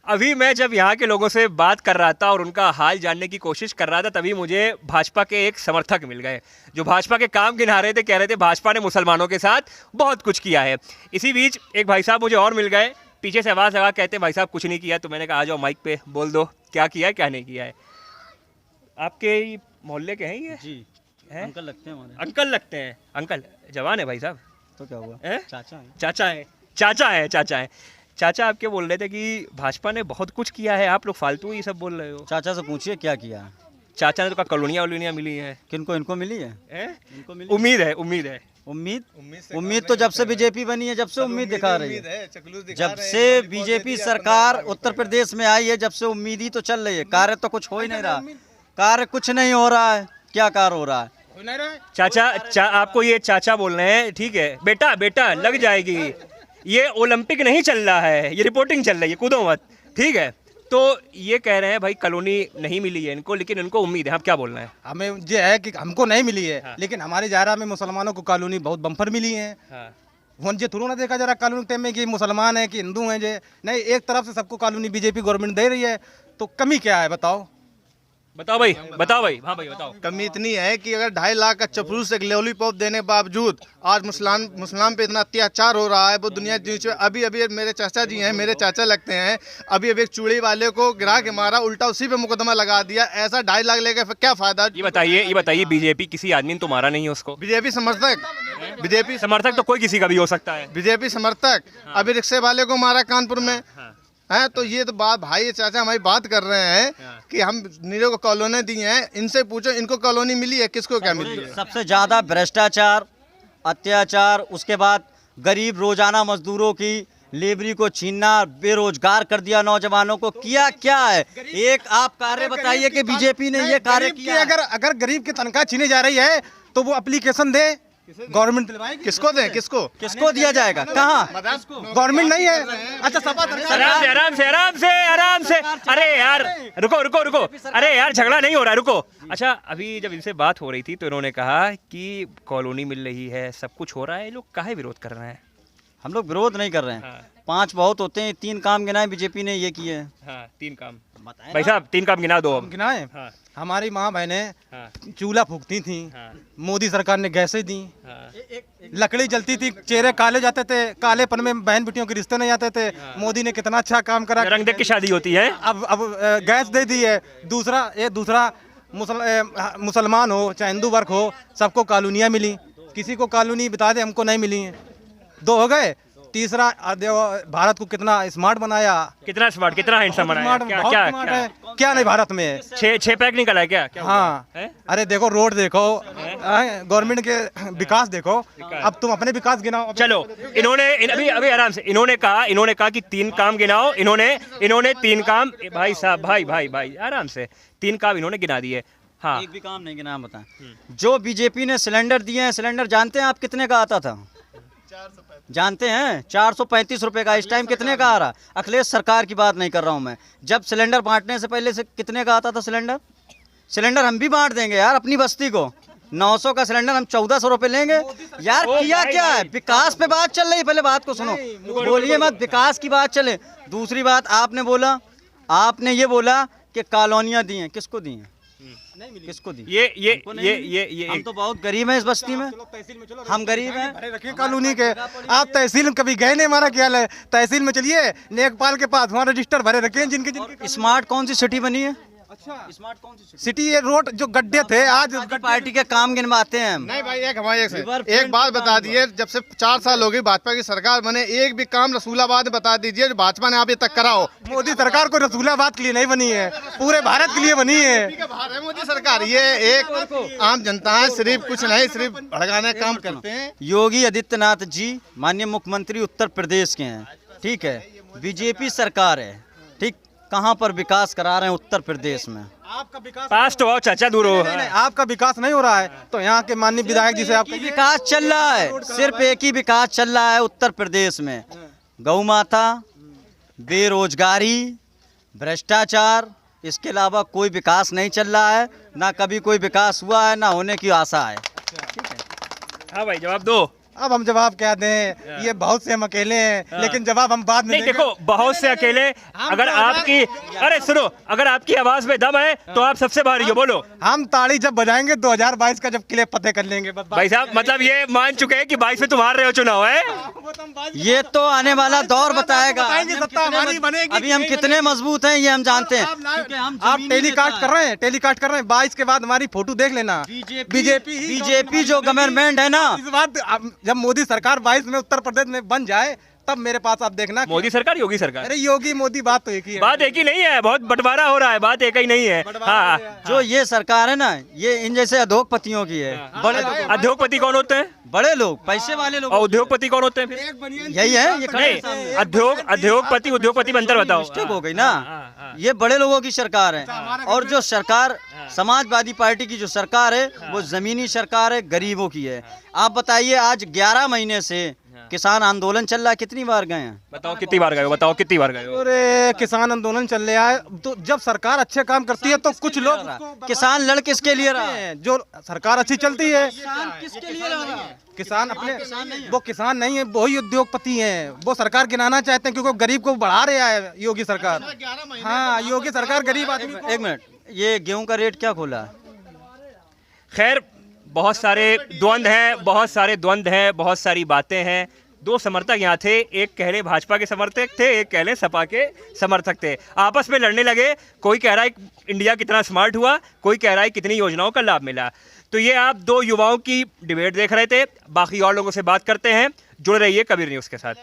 अभी मैं जब यहाँ के लोगों से बात कर रहा था और उनका हाल जानने की कोशिश कर रहा था, तभी मुझे भाजपा के एक समर्थक मिल गए जो भाजपा के काम गिना रहे थे। कह रहे थे भाजपा ने मुसलमानों के साथ बहुत कुछ किया है। इसी बीच एक भाई साहब मुझे और मिल गए, पीछे से आवाज़ लगा, कहते भाई साहब कुछ नहीं किया। तो मैंने कहा आ जाओ माइक पे बोल दो क्या किया है क्या नहीं किया है। आपके ही मोहल्ले के हैं ये? जी हैं? अंकल लगते हैं हमारे। अंकल लगते हैं। अंकल जवान है भाई साहब? तो क्या हुआ? चाचा हैं। चाचा है, चाचा है, चाचा है। चाचा आपके बोल रहे थे कि भाजपा ने बहुत कुछ किया है, आप लोग फालतू ही सब बोल रहे हो। चाचा से पूछिए क्या किया। चाचा ने तो कहा कॉलोनियाँ वलोनियाँ मिली हैं। किनको? इनको मिली है? इनको मिली? उम्मीद है, उम्मीद है। उम्मीद तो जब से बीजेपी बनी है, जब से उम्मीद दिखा रही है। जब से बीजेपी सरकार उत्तर प्रदेश में आई है, जब से उम्मीद ही तो चल रही है। कार्य तो कुछ हो ही नहीं रहा। कार्य कुछ नहीं हो रहा है। क्या कार्य हो रहा है? चाचा आपको ये चाचा बोल रहे हैं, ठीक है बेटा, बेटा लग जाएगी। ये ओलंपिक नहीं चल रहा है, ये रिपोर्टिंग चल रही है, कूदो मत, ठीक है। तो ये कह रहे हैं भाई कॉलोनी नहीं मिली है इनको, लेकिन इनको उम्मीद है। आप क्या बोल रहे हैं? हमें ये है कि हमको नहीं मिली है, लेकिन हमारे जारा में मुसलमानों को कॉलोनी बहुत बम्पर मिली है। हाँ। जे थोड़ा ना देखा जरा कॉलोनी टाइम में कि मुसलमान है कि हिंदू हैं। जे नहीं, एक तरफ से सबको कॉलोनी बीजेपी गवर्नमेंट दे रही है, तो कमी क्या है बताओ? बताओ भाई, बताओ भाई। हाँ भाई बताओ। कमी इतनी है कि अगर 2.5 लाख का चपलूस एक लॉलीपॉप देने के बावजूद आज मुसलमान पे इतना अत्याचार हो रहा है। वो दुनिया अभी मेरे चाचा जी हैं, मेरे चाचा लगते हैं, अभी एक चूड़ी वाले को गिरा के मारा, उल्टा उसी पे मुकदमा लगा दिया। ऐसा 2.5 लाख लेकर क्या फायदा? ये बताइए बीजेपी किसी आदमी ने तो मारा नहीं है उसको? बीजेपी समर्थक तो कोई किसी का भी हो सकता है। बीजेपी समर्थक अभी रिक्शे वाले को मारा कानपुर में है। तो ये तो बात भाई चाचा हमारी बात कर रहे हैं कि हम नीरो को कॉलोनी दी हैं। इनसे पूछो इनको कॉलोनी मिली है, किसको क्या मिली है? सबसे ज्यादा भ्रष्टाचार, अत्याचार, उसके बाद गरीब रोजाना मजदूरों की लेबरी को छीनना, बेरोजगार कर दिया नौजवानों को। किया क्या है? एक आप कार्य बताइए कि बीजेपी ने ये कार्य किया। अगर गरीब की तनख्वाह छीनी जा रही है तो वो एप्लीकेशन दे, गवर्नमेंट किसको दें? किसको दिया जाएगा? कहाँ? गवर्नमेंट नहीं है। अच्छा सपा आराम से। अरे यार रुको। अरे यार झगड़ा नहीं हो रहा है, रुको। अच्छा अभी जब इनसे बात हो रही थी तो इन्होंने कहा कि कॉलोनी मिल रही है, सब कुछ हो रहा है, लोग काहे विरोध कर रहे हैं? हम लोग विरोध नहीं कर रहे हैं। 5 बहुत होते हैं, 3 काम गिनाए बीजेपी ने ये किए हैं। हाँ 3 काम भाई साहब, 3 काम गिना दो। गिनाए। हाँ। हमारी माँ बहनें चूल्हा फूकती थी। मोदी सरकार ने गैसें दी। लकड़ी जलती थी, चेहरे काले जाते थे, कालेपन में बहन बेटियों के रिश्ते नहीं आते थे। मोदी ने कितना अच्छा काम करा। रंग देख की शादी होती है। अब गैस दे दी है। दूसरा मुसलमान हो चाहे हिंदू वर्ग हो, सबको कॉलोनियाँ मिली। किसी को कॉलोनी बता दे हमको नहीं मिली है। 2 हो गए। तीसरा भारत को कितना स्मार्ट बनाया। कितना स्मार्ट, कितना हैंडसम बनाया। क्या नहीं भारत में 6 पैक निकला है क्या? हाँ है? अरे देखो रोड देखो, गवर्नमेंट के विकास देखो। अब तुम अपने विकास गिनाओ। चलो इन्होंने अभी आराम से इन्होंने कहा कि 3 काम गिनाओ। इन्होंने 3 काम, भाई साहब भाई आराम से 3 काम इन्होंने गिना दिए। हाँ एक भी काम नहीं गिना। बताएं जो बीजेपी ने सिलेंडर दिए हैं, सिलेंडर जानते हैं आप कितने का आता था? जानते हैं? 435 रुपए का। इस टाइम कितने का आ रहा? अखिलेश सरकार की बात नहीं कर रहा हूं मैं। जब सिलेंडर बांटने से पहले से कितने का आता था सिलेंडर हम भी बांट देंगे यार अपनी बस्ती को। 900 का सिलेंडर हम 1400 रुपए लेंगे यार। किया क्या है? विकास पे बात चल रही है, पहले बात को सुनो। बोलिए मत, विकास की बात चले। दूसरी बात आपने ये बोला कि कॉलोनियाँ दी हैं। किसको दी हैं? किसको दी? ये हम तो बहुत गरीब हैं इस बस्ती में। हम गरीब हैं। रखे कॉलोनी के। आप तहसील में कभी गए नहीं? हमारा ख्याल है तहसील में चलिए, लेखपाल के पास वहाँ रजिस्टर भरे रखे हैं जिनके स्मार्ट कौन सी सिटी बनी है? अच्छा स्मार्ट कौन सी सिटी? ये रोड जो गड्ढे थे आज पार्टी के काम गिनवाते हैं। नहीं भाई एक बात बता दीजिए, जब से 4 साल हो गई भाजपा की सरकार बने, एक भी काम रसूलाबाद बता दीजिए जो भाजपा ने अभी तक करा हो। मोदी सरकार को रसूलाबाद के लिए नहीं बनी है, पूरे भारत के लिए बनी है। मोदी सरकार ये एक आम जनता है, सिर्फ कुछ नहीं, सिर्फ भड़काने काम करते हैं। योगी आदित्यनाथ जी माननीय मुख्यमंत्री उत्तर प्रदेश के हैं, ठीक है। बीजेपी सरकार है, ठीक। कहाँ पर विकास करा रहे हैं उत्तर प्रदेश में? आपका विकास पास तो आओ चाचा, दूर हो। नहीं, आपका विकास नहीं हो रहा है तो यहाँ के माननीय विधायक जी से आपका विकास चल रहा है। सिर्फ एक ही विकास चल रहा है उत्तर प्रदेश में। गौ माता, बेरोजगारी, भ्रष्टाचार, इसके अलावा कोई विकास नहीं चल रहा है। ना कभी कोई विकास हुआ है, ना होने की आशा है। हाँ भाई जवाब दो। अब हम जवाब क्या दें, ये बहुत से हम अकेले हैं, लेकिन जवाब हम बाद में नहीं देंगे। देखो, बहुत से अकेले, अगर आपकी, अरे सुनो, अगर आपकी आवाज में दम है तो आप सबसे भारी हो, बोलो। हम ताड़ी जब बजाएंगे 2022 का, जब किले फतेह कर लेंगे बस। भाई साहब, मतलब ये मान चुके हैं कि 22 में तुम हार रहे हो चुनाव, है? ये तो आने वाला दौर बताएगा। बताएंगे, सत्ता हमारी बनेगी। अभी हम कितने मजबूत हैं ये हम जानते हैं, क्योंकि हम आप जमीनी टेलीकास्ट नेता कर रहे हैं, टेलीकास्ट कर रहे हैं। 22 के बाद हमारी फोटो देख लेना। बीजेपी जो गवर्नमेंट है ना, इस बात जब मोदी सरकार 22 में उत्तर प्रदेश में बन जाए, तब मेरे पास आप देखना। मोदी सरकार, योगी सरकार? अरे योगी मोदी बात तो एक ही है। बात एक ही नहीं है, बहुत बंटवारा हो रहा है, बात एक ही नहीं है। हाँ, जो ये सरकार है ना, ये इन जैसे उद्योगपति की है। बड़े लोग, उद्योगपति कौन होते हैं? बड़े लोग, पैसे वाले लोग, और उद्योगपति कौन होते हैं फिर? यही है। ये खड़े हैं नहीं, सामने। उद्योगपति में अंतर बताओ। मिस्टेक हो गई ना, ये बड़े लोगों की सरकार है। और जो सरकार समाजवादी पार्टी की जो सरकार है, वो जमीनी सरकार है, गरीबों की है। आप बताइए, आज 11 महीने से किसान आंदोलन चल रहा है, कितनी बार गए हैं? बताओ कितनी बार गए हो, बताओ कितनी बार गए हो? अरे किसान आंदोलन चल रहा है, तो जब सरकार अच्छे काम करती है तो कुछ लोग किसान लड़ किसके लिए रहा है? जो सरकार अच्छी चलती है, किसान किसके लिए रहा है? किसान अपने, वो किसान नहीं है, वही उद्योगपति हैं। वो सरकार गिनाना चाहते हैं क्योंकि गरीब को बढ़ा रहा है योगी सरकार। हाँ, योगी सरकार गरीब आदमी को। एक मिनट, ये गेहूं का रेट क्या खोला है? खैर, बहुत सारे द्वंद्व हैं, बहुत सारी बातें हैं। दो समर्थक यहाँ थे, एक कह रहे भाजपा के समर्थक थे, एक कह रहे सपा के समर्थक थे। आपस में लड़ने लगे, कोई कह रहा है इंडिया कितना स्मार्ट हुआ, कोई कह रहा है कितनी योजनाओं का लाभ मिला। तो ये आप दो युवाओं की डिबेट देख रहे थे। बाकी और लोगों से बात करते हैं, जुड़े रहिए कबीर न्यूज़ के साथ।